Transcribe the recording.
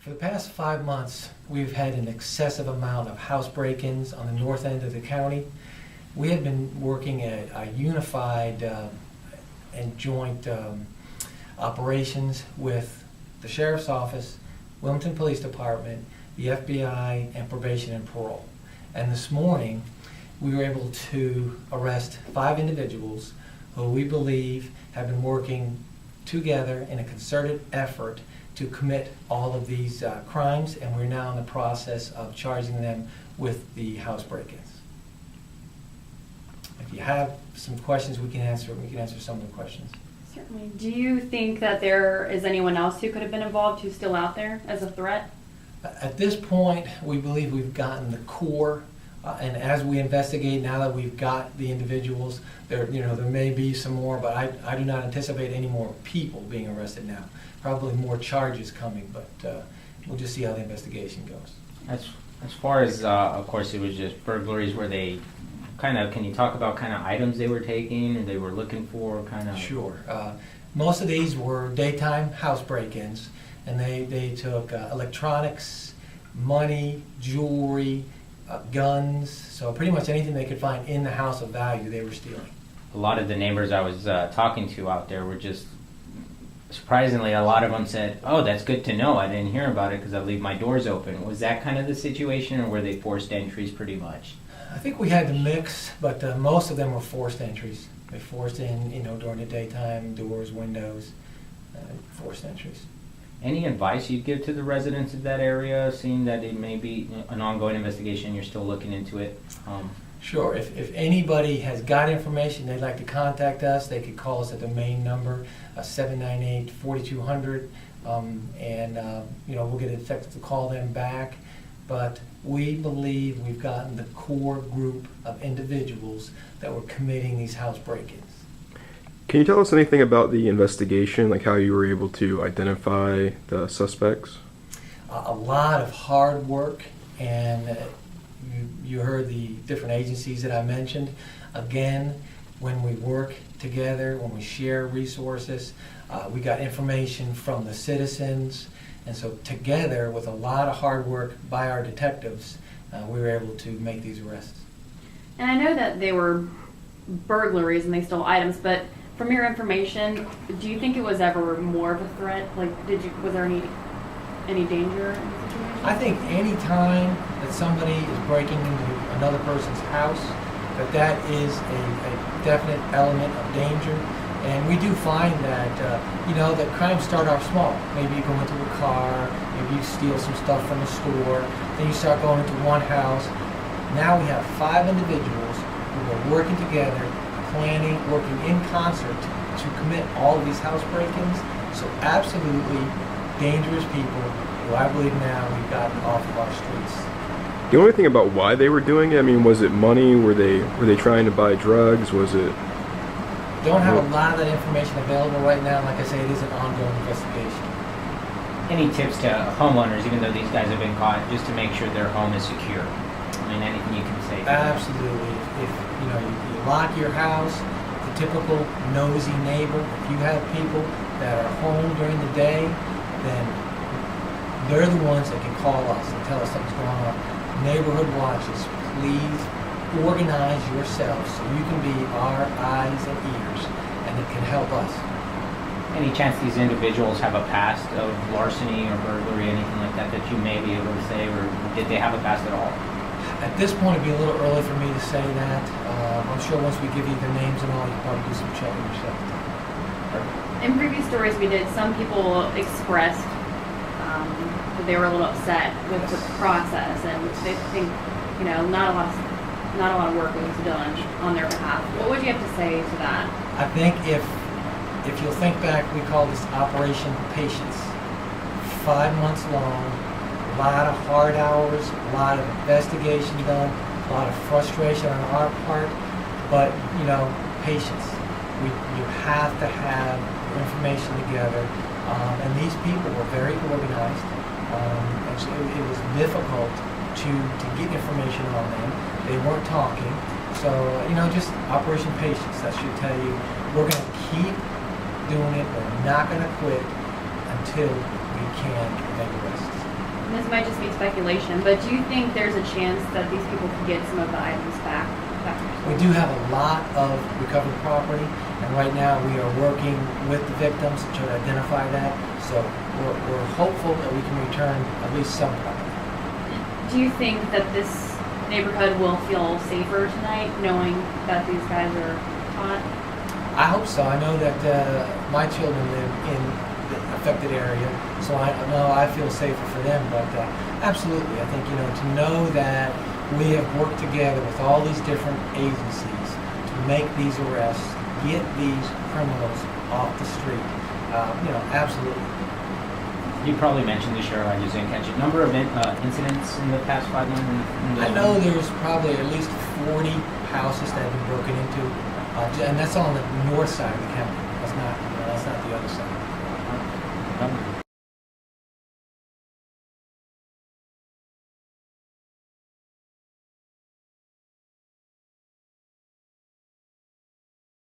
For the past 5 months, we've had an excessive amount of house break-ins on the north end of the county. We have been working at a unified and joint operations with the Sheriff's Office, Wilmington Police Department, the FBI, and Probation and Parole. And this morning, we were able to arrest 5 individuals who we believe have been working together in a concerted effort to commit all of these crimes, and we're now in the process of charging them with the house break-ins. If you have some questions, we can answer some of the questions. Certainly. Do you think that there is anyone else who could have been involved who's still out there as a threat? At this point, we believe we've gotten the core, and as we investigate, now that we've got the individuals, there may be some more, but I do not anticipate any more people being arrested now. Probably more charges coming, but we'll just see how the investigation goes. As far as, of course, it was just burglaries. Were they can you talk about items they were taking or they were looking for? Sure. Most of these were daytime house break-ins, and they took electronics, money, jewelry, guns, so pretty much anything they could find in the house of value they were stealing. A lot of the neighbors I was talking to out there were just, surprisingly, a lot of them said, "Oh, that's good to know. I didn't hear about it because I leave my doors open." Was that kind of the situation, or were they forced entries pretty much? I think we had the mix, but most of them were forced entries. They forced in, during the daytime, doors, windows, forced entries. Any advice you'd give to the residents of that area, seeing that it may be an ongoing investigation, you're still looking into it? Sure. If anybody has got information they'd like to contact us, they could call us at the main number, 798-4200, and we'll get a detective to call them back. But we believe we've gotten the core group of individuals that were committing these house break-ins. Can you tell us anything about the investigation, like how you were able to identify the suspects? A lot of hard work, and you heard the different agencies that I mentioned. Again, when we work together, when we share resources, we got information from the citizens, and so together with a lot of hard work by our detectives, we were able to make these arrests. And I know that they were burglaries and they stole items, but from your information, do you think it was ever more of a threat? Like, was there any danger in the situation? I think any time that somebody is breaking into another person's house, that is a definite element of danger. And we do find that, that crimes start off small. Maybe you go into a car, maybe you steal some stuff from a store, then you start going into one house. Now we have 5 individuals who are working together, planning, working in concert to commit all of these house break-ins. So absolutely dangerous people who I believe now we've gotten off of our streets. Do you know anything about why they were doing it? I mean, was it money? Were they trying to buy drugs? Was it? Don't have a lot of that information available right now. Like I say, it is an ongoing investigation. Any tips to homeowners, even though these guys have been caught, just to make sure their home is secure? I mean, anything you can say? Absolutely. If you lock your house, the typical nosy neighbor, if you have people that are home during the day, then they're the ones that can call us and tell us something's going on. Neighborhood watches, please organize yourself so you can be our eyes and ears, and it can help us. Any chance these individuals have a past of larceny or burglary, anything like that you may be able to say, or did they have a past at all? At this point, it'd be a little early for me to say that. I'm sure once we give you the names and all, you can probably do some checking yourself. In previous stories we did, some people expressed that they were a little upset with the process, and they think, not a lot of work was done on their behalf. What would you have to say to that? I think if you'll think back, we call this Operation Patience. 5 months long, a lot of hard hours, a lot of investigation done, a lot of frustration on our part, but patience. You have to have information together, and these people were very organized, and so it was difficult to get information on them. They weren't talking, so just Operation Patience. That should tell you we're going to keep doing it. We're not going to quit until we can make arrests. and this might just be speculation, but do you think there's a chance that these people could get some of the items back? We do have a lot of recovered property, and right now we are working with the victims to try to identify that. So we're hopeful that we can return at least some property. Do you think that this neighborhood will feel safer tonight, knowing that these guys are caught? I hope so. I know that my children live in the affected area, so I know I feel safer for them. But absolutely, I think to know that we have worked together with all these different agencies to make these arrests, get these criminals off the street. Absolutely. You probably mentioned this, Cheryl. I just didn't catch it. Number of incidents in the past 5 months. I know there's probably at least 40 houses that have been broken into, and that's on the north side of the county. That's not the other side.